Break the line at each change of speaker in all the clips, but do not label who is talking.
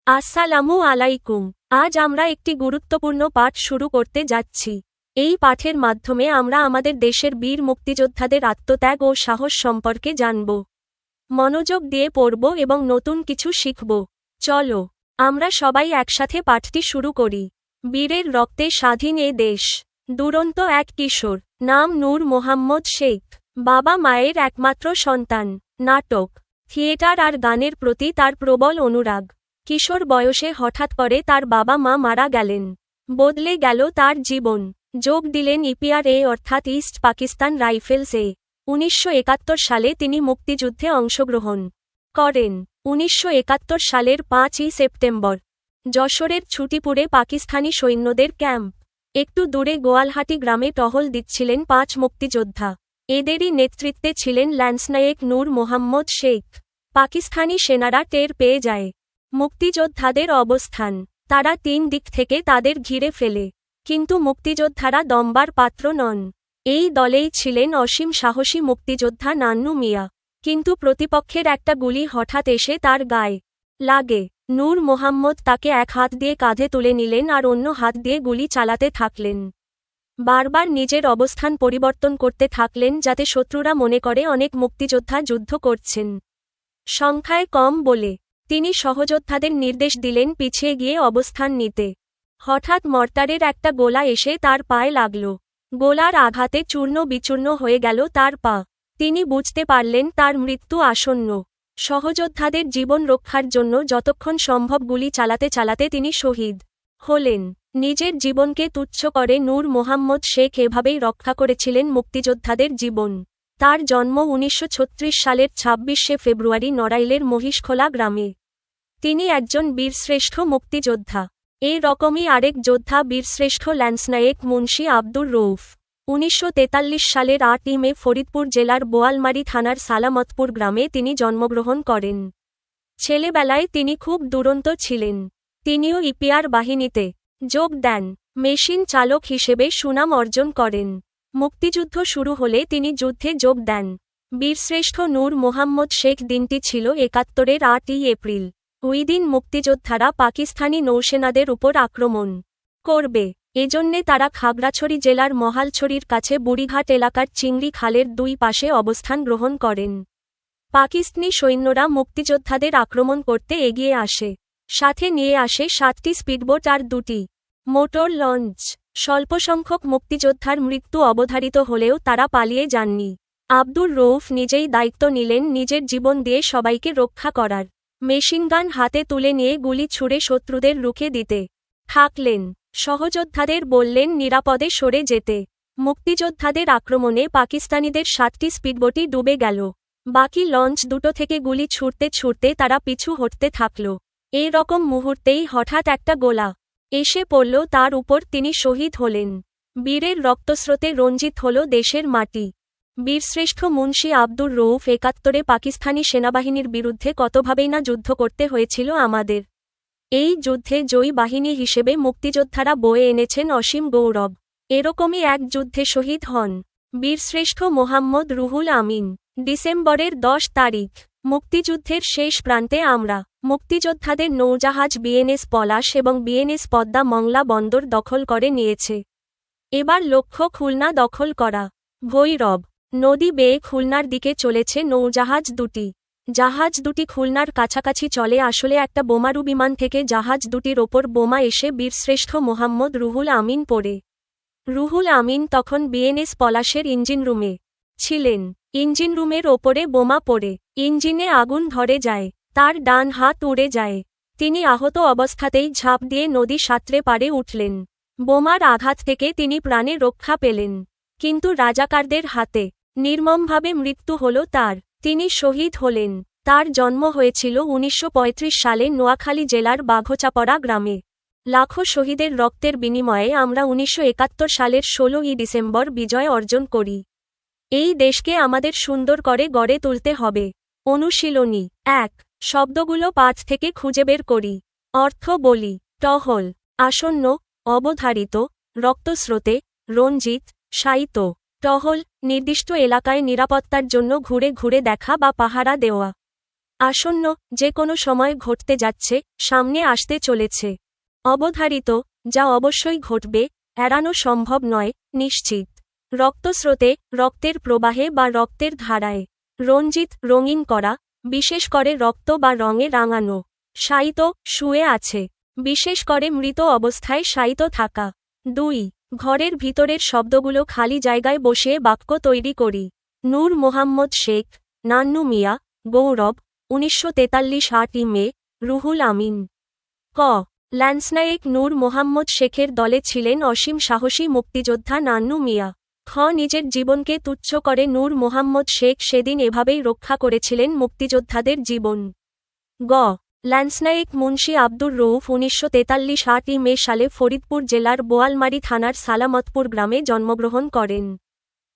আসসালামু আলাইকুম। আজ আমরা একটি গুরুত্বপূর্ণ পাঠ শুরু করতে যাচ্ছি। এই পাঠের মাধ্যমে আমরা আমাদের দেশের বীর মুক্তিযোদ্ধাদের আত্মত্যাগ ও সাহস সম্পর্কে জানব। মনোযোগ দিয়ে পড়ব এবং নতুন কিছু শিখব। চলো আমরা সবাই একসাথে পাঠটি শুরু করি। বীরের রক্তে স্বাধীন এ দেশ। দুরন্ত এক কিশোর, নাম নূর মোহাম্মদ শেখ। বাবা মায়ের একমাত্র সন্তান। নাটক, থিয়েটার আর গানের প্রতি তার প্রবল অনুরাগ। কিশোর বয়সে হঠাৎ করে তার বাবা মা মারা গেলেন। বদলে গেল তার জীবন। যোগ দিলেন ইপিআরএ অর্থাৎ ইস্ট পাকিস্তান রাইফেলসে। 1971 সালে তিনি মুক্তিযুদ্ধে অংশগ্রহণ করেন। 1971 সালের 5ই সেপ্টেম্বর যশোরের ছুটিপুরে পাকিস্তানি সৈন্যদের ক্যাম্প। একটু দূরে গোয়ালহাটি গ্রামে টহল দিচ্ছিলেন 5 মুক্তিযোদ্ধা। এদেরই নেতৃত্বে ছিলেন ল্যান্সনায়েক নূর মোহাম্মদ শেখ। পাকিস্তানি সেনারা টের পেয়ে যায় মুক্তিযোদ্ধাদের অবস্থান। তারা 3 দিক থেকে তাদের ঘিরে ফেলে, কিন্তু মুক্তিযোদ্ধারা দমবার পাত্র নন। এই দলেই ছিলেন অসীম সাহসী মুক্তিযোদ্ধা নান্নু মিয়া। কিন্তু প্রতিপক্ষের একটা গুলি হঠাৎ এসে তার গায়ে লাগে। নূর মোহাম্মদ তাকে এক হাত দিয়ে কাঁধে তুলে নিলেন আর অন্য হাত দিয়ে গুলি চালাতে থাকলেন। বারবার নিজের অবস্থান পরিবর্তন করতে থাকলেন যাতে শত্রুরা মনে করে অনেক মুক্তিযোদ্ধা যুদ্ধ করছেন। সংখ্যায় কম বলে তিনি সহযোদ্ধাদের নির্দেশ দিলেন পিছিয়ে গিয়ে অবস্থান নিতে। হঠাৎ মর্টারের একটা গোলা এসে তার পায়ে লাগল। গোলার আঘাতে চূর্ণ বিচূর্ণ হয়ে গেল তার পা। তিনি বুঝতে পারলেন তার মৃত্যু আসন্ন। সহযোদ্ধাদের জীবন রক্ষার জন্য যতক্ষণ সম্ভব গুলি চালাতে চালাতে তিনি শহীদ হলেন। নিজের জীবনকে তুচ্ছ করে নূর মোহাম্মদ শেখ এভাবেই রক্ষা করেছিলেন মুক্তিযোদ্ধাদের জীবন। তার জন্ম 1936 সালের 26শে ফেব্রুয়ারি নড়াইলের মহিষখোলা গ্রামে। তিনি একজন বীরশ্রেষ্ঠ মুক্তিযোদ্ধা। এই রকমই আরেক যোদ্ধা বীরশ্রেষ্ঠ ল্যান্সনায়েক মুন্সি আব্দুর রউফ। 1943 সালের 8ই মে ফরিদপুর জেলার বোয়ালমারী থানার সালামতপুর গ্রামে তিনি জন্মগ্রহণ করেন। ছেলেবেলায় তিনি খুব দুরন্ত ছিলেন। তিনিও ইপিআর বাহিনীতে যোগ দেন। মেশিন চালক হিসেবে সুনাম অর্জন করেন। মুক্তিযুদ্ধ শুরু হলে তিনি যুদ্ধে যোগ দেন। বীরশ্রেষ্ঠ নূর মোহাম্মদ শেখ দিনটি ছিল 71-এর 8ই এপ্রিল। ওই দিন মুক্তিযোদ্ধারা পাকিস্তানি নৌসেনাদের উপর আক্রমণ করবে। এজন্যে তারা খাগড়াছড়ি জেলার মহালছড়ির কাছে বুড়িঘাট এলাকার চিংড়ি খালের 2 পাশে অবস্থান গ্রহণ করেন। পাকিস্তানি সৈন্যরা মুক্তিযোদ্ধাদের আক্রমণ করতে এগিয়ে আসে। সাথে নিয়ে আসে 7টি স্পিডবোট আর 2টি মোটর লঞ্চ। স্বল্পসংখ্যক মুক্তিযোদ্ধার মৃত্যু অবধারিত হলেও তারা পালিয়ে যাননি। আব্দুর রউফ নিজেই দায়িত্ব নিলেন নিজের জীবন দিয়ে সবাইকে রক্ষা করার। মেশিনগান হাতে তুলে নিয়ে গুলি ছুড়ে শত্রুদের রুখে দিতে থাকলেন। সহযোদ্ধাদের বললেন নিরাপদে সরে যেতে। মুক্তিযোদ্ধাদের আক্রমণে পাকিস্তানিদের 7টি স্পিডবোটই ডুবে গেল। বাকি লঞ্চ দুটো থেকে গুলি ছুড়তে ছুড়তে তারা পিছু হটতে থাকল। এই রকম মুহূর্তেই হঠাৎ একটা গোলা এসে পড়ল তার উপর। তিনি শহীদ হলেন। বীরের রক্তস্রোতে রঞ্জিত হল দেশের মাটি। বীরশ্রেষ্ঠ মুন্সি আব্দুর রউফ 71-এ পাকিস্তানি সেনাবাহিনীর বিরুদ্ধে কতভাবেই না যুদ্ধ করতে হয়েছিল আমাদের। এই যুদ্ধে জয়ী বাহিনী হিসেবে মুক্তিযোদ্ধারা বয়ে এনেছেন অসীম গৌরব। এরকমই এক যুদ্ধে শহীদ হন বীরশ্রেষ্ঠ মোহাম্মদ রুহুল আমিন। ডিসেম্বরের 10 তারিখ মুক্তিযুদ্ধের শেষ প্রান্তে আমরা মুক্তিযোদ্ধাদের নৌজাহাজ বিএনএস পলাশ এবং বিএনএস পদ্মা মংলা বন্দর দখল করে নিয়েছে। এবার লক্ষ্য খুলনা দখল করা। ভৈরব নদী বেয়ে খুলনার দিকে চলেছে নৌজাহাজ দুটি। জাহাজ দুটি খুলনার কাছাকাছি চলে আসলে একটা বোমারু বিমান থেকে জাহাজ দুটির ওপর বোমা এসে বীরশ্রেষ্ঠ মোহাম্মদ রুহুল আমিন পড়ে। রুহুল আমিন তখন বিএনএস পলাশের ইঞ্জিন রুমে ছিলেন। ইঞ্জিন রুমের ওপরে বোমা পড়ে ইঞ্জিনে আগুন ধরে যায়। তার ডান হাত উড়ে যায়। তিনি আহত অবস্থাতেই ঝাঁপ দিয়ে নদী সাঁতরে পাড়ে উঠলেন। বোমার আঘাত থেকে তিনি প্রাণে রক্ষা পেলেন, কিন্তু রাজাকারদের হাতে নির্মমভাবে মৃত্যু হল তার। তিনি শহীদ হলেন। তার জন্ম হয়েছিল 1935 সালে নোয়াখালী জেলার বাঘোচাপড়া গ্রামে। লাখো শহীদের রক্তের বিনিময়ে আমরা 1971 সালের 16ই ডিসেম্বর বিজয় অর্জন করি। এই দেশকে আমাদের সুন্দর করে গড়ে তুলতে হবে। অনুশীলনী 1। শব্দগুলো পাঠ থেকে খুঁজে বের করি। অর্থ বলি। টহল, আসন্ন, অবধারিত, রক্তস্রোতে, রঞ্জিত, শায়িত। টহল, নির্দিষ্ট এলাকায় নিরাপত্তার জন্য ঘুরে ঘুরে দেখা বা পাহারা দেওয়া। আসন্ন, যে কোনো সময় ঘটতে যাচ্ছে, সামনে আসতে চলেছে। অবধারিত, যা অবশ্যই ঘটবে, এড়ানো সম্ভব নয়, নিশ্চিত। রক্তস্রোতে, রক্তের প্রবাহে বা রক্তের ধারায়। রঞ্জিত, রঙিন করা, বিশেষ করে রক্ত বা রঙে রাঙানো। শায়িত, শুয়ে আছে। বিশেষ করে মৃত অবস্থায় শায়িত থাকা। 2. ঘরের ভিতরের শব্দগুলো খালি জায়গায় বসিয়ে বাক্য তৈরি করি। নূর মোহাম্মদ শেখ, নান্নু মিয়া, গৌরব, 1943 মে, রুহুল আমিন। ক. ল্যান্সনায়েক নূর মোহাম্মদ শেখের দলে ছিলেন অসীম সাহসী মুক্তিযোদ্ধা নান্নু মিয়া। খ. নিজের জীবনকে তুচ্ছ করে নূর মোহাম্মদ শেখ সেদিন এভাবেই রক্ষা করেছিলেন মুক্তিযোদ্ধাদের জীবন। গ. ল্যান্সনায়েক মুন্সি আব্দুর রউফ 1943 মে সালে ফরিদপুর জেলার বোয়ালমারী থানার সালামতপুর গ্রামে জন্মগ্রহণ করেন।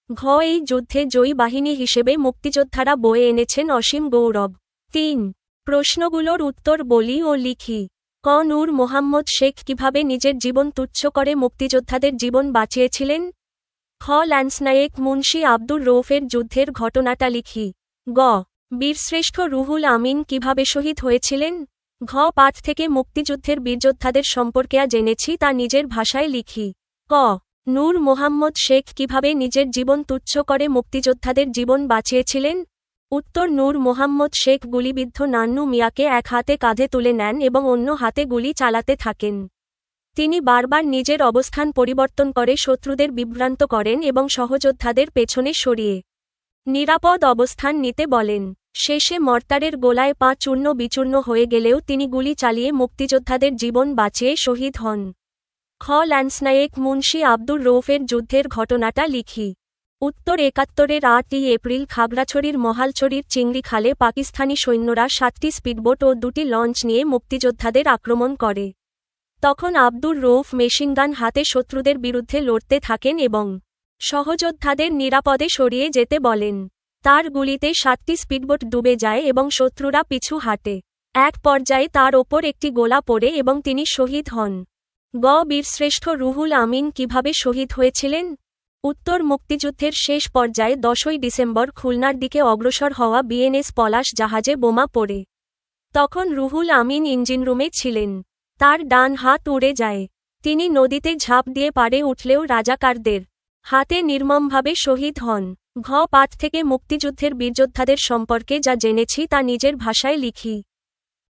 ঘ. এই যুদ্ধে জয়ী বাহিনী হিসেবে মুক্তিযোদ্ধারা বয়ে এনেছেন অসীম গৌরব। 3. প্রশ্নগুলোর উত্তর বলি ও লিখি। ক. নূর মোহাম্মদ শেখ কিভাবে নিজের জীবন তুচ্ছ করে মুক্তিযোদ্ধাদের জীবন বাঁচিয়েছিলেন? খ. ল্যান্সনায়েক মুন্সি আব্দুর রউফের যুদ্ধের ঘটনাটা লিখি। গ. বীরশ্রেষ্ঠ রুহুল আমিন কিভাবে শহীদ হয়েছিলেন? ঘ. পাঠ থেকে মুক্তিযুদ্ধের বীরযোদ্ধাদের সম্পর্কে জেনেছি তা নিজের ভাষায় লিখি। ক. নূর মোহাম্মদ শেখ কিভাবে নিজের জীবন তুচ্ছ করে মুক্তিযোদ্ধাদের জীবন বাঁচিয়েছিলেন? উত্তর. নূর মোহাম্মদ শেখ গুলিবিদ্ধ নান্নু মিয়াকে এক হাতে কাঁধে তুলে নেন এবং অন্য হাতে গুলি চালাতে থাকেন। তিনি বারবার নিজের অবস্থান পরিবর্তন করে শত্রুদের বিভ্রান্ত করেন এবং সহযোদ্ধাদের পেছনে সরিয়ে নিরাপদ অবস্থান নিতে বলেন। শেষে মর্টারের গোলায় পা চূর্ণ বিচূর্ণ হয়ে গেলেও তিনি গুলি চালিয়ে মুক্তিযোদ্ধাদের জীবন বাঁচিয়ে শহীদ হন। খ. ল্যান্সনায়েক মুন্সি আব্দুর রউফের যুদ্ধের ঘটনাটা লিখি। উত্তর. ৭১-এর ৮ই এপ্রিল খাগড়াছড়ির মহালছড়ির চিংড়ি খালে পাকিস্তানি সৈন্যরা 7টি স্পিডবোট ও 2টি লঞ্চ নিয়ে মুক্তিযোদ্ধাদের আক্রমণ করে। তখন আব্দুর রউফ মেশিনগান হাতে শত্রুদের বিরুদ্ধে লড়তে থাকেন এবং সহযোদ্ধাদের নিরাপদে সরিয়ে যেতে বলেন। তার গুলিতে 7টি স্পিডবোট ডুবে যায় এবং শত্রুরা পিছু হাঁটে। এক পর্যায়ে তার ওপর একটি গোলা পড়ে এবং তিনি শহীদ হন। গ. বীরশ্রেষ্ঠ রুহুল আমিন কিভাবে শহীদ হয়েছিলেন? উত্তর. মুক্তিযুদ্ধের শেষ পর্যায়ে 10ই ডিসেম্বর খুলনার দিকে অগ্রসর হওয়া বিএনএস পলাশ জাহাজে বোমা পড়ে। তখন রুহুল আমিন ইঞ্জিনরুমে ছিলেন। তার ডান হাত উড়ে যায়। তিনি নদীতে ঝাঁপ দিয়ে পাড়ে উঠলেও রাজাকারদের হাতে নির্মমভাবে শহীদ হন। ঘ. পাঠ থেকে মুক্তিযুদ্ধের বীরযোদ্ধাদের সম্পর্কে যা জেনেছি তা নিজের ভাষায় লিখি।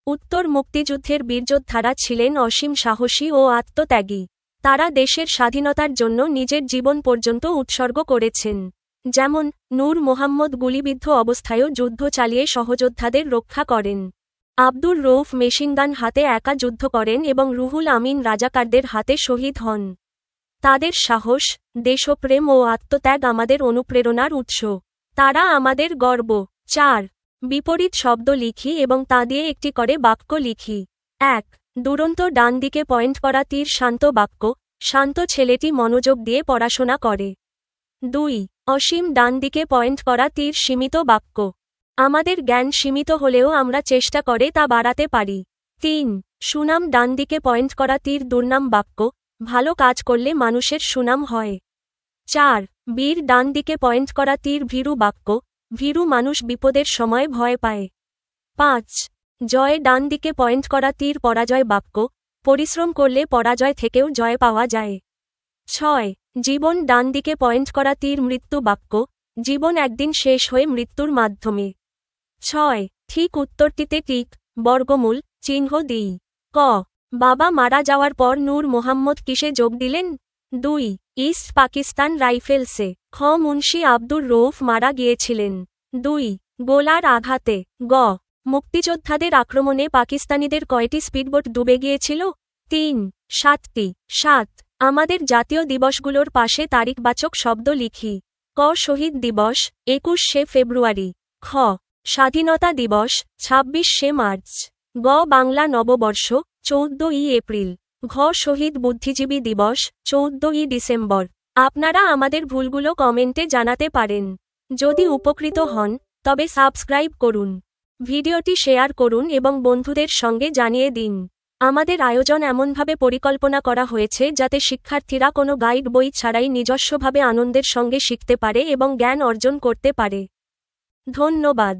উত্তর. মুক্তিযুদ্ধের বীরযোদ্ধারা ছিলেন অসীম সাহসী ও আত্মত্যাগী। তারা দেশের স্বাধীনতার জন্য নিজের জীবন পর্যন্ত উৎসর্গ করেছেন। যেমন, নূর মোহাম্মদ গুলিবিদ্ধ অবস্থায়ও যুদ্ধ চালিয়ে সহযোদ্ধাদের রক্ষা করেন। আব্দুর রউফ মেশিনগান হাতে একা যুদ্ধ করেন এবং রুহুল আমিন রাজাকারদের হাতে শহীদ হন। তাদের সাহস, দেশপ্রেম ও আত্মত্যাগ আমাদের অনুপ্রেরণার উৎস। তারা আমাদের গর্ব। 4. বিপরীত শব্দ লিখি এবং তা দিয়ে একটি করে বাক্য লিখি। 1. দুরন্ত ডান দিকে পয়েন্ট করা তীর শান্ত বাক্য, শান্ত ছেলেটি মনোযোগ দিয়ে পড়াশোনা করে। 2. অসীম ডান দিকে পয়েন্ট করা তীর সীমিত বাক্য, আমাদের জ্ঞান সীমিত হলেও আমরা চেষ্টা করে তা বাড়াতে পারি। 3. সুনাম ডান দিকে পয়েন্ট করা তীর দুর্নাম বাক্য, ভালো কাজ করলে মানুষের সুনাম হয়। 4. বীর ডান দিকে পয়েন্ট করা তীর ভীরু বাক্য, ভীরু মানুষ বিপদের সময় ভয় পায়। 5. জয় ডান দিকে পয়েন্ট করা তীর পরাজয় বাক্য, পরিশ্রম করলে পরাজয় থেকেও জয় পাওয়া যায়। 6. জীবন ডান দিকে পয়েন্ট করা তীর মৃত্যু বাক্য, জীবন একদিন শেষ হয়ে মৃত্যুর মাধ্যমে। 6. ঠিক উত্তরটিতে টিক, বর্গমূল, চিহ্ন দিই। ক. বাবা মারা যাওয়ার পর নূর মোহাম্মদ কিসে যোগ দিলেন? 2. ইস্ট পাকিস্তান রাইফেলসে। খ. মুন্সি আব্দুর রউফ মারা গিয়েছিলেন। 2. গোলার আঘাতে। গ. মুক্তিযোদ্ধাদের আক্রমণে পাকিস্তানিদের কয়টি স্পিডবোট ডুবে গিয়েছিল? 3. 7টি। 7. আমাদের জাতীয় দিবসগুলোর পাশে তারিখবাচক শব্দ লিখি। ক. শহীদ দিবস 21শে ফেব্রুয়ারি। খ. স্বাধীনতা দিবস 26শে মার্চ। গ. বাংলা নববর্ষ 14ই এপ্রিল। ঘ. শহীদ বুদ্ধিজীবী দিবস 14ই ডিসেম্বর। আপনারা আমাদের ভুলগুলো কমেন্টে জানাতে পারেন। যদি উপকৃত হন, তবে সাবস্ক্রাইব করুন, ভিডিওটি শেয়ার করুন এবং বন্ধুদের সঙ্গে জানিয়ে দিন। আমাদের আয়োজন এমনভাবে পরিকল্পনা করা হয়েছে যাতে শিক্ষার্থীরা কোনো গাইড বই ছাড়াই নিজস্বভাবে আনন্দের সঙ্গে শিখতে পারে এবং জ্ঞান অর্জন করতে পারে। ধন্যবাদ।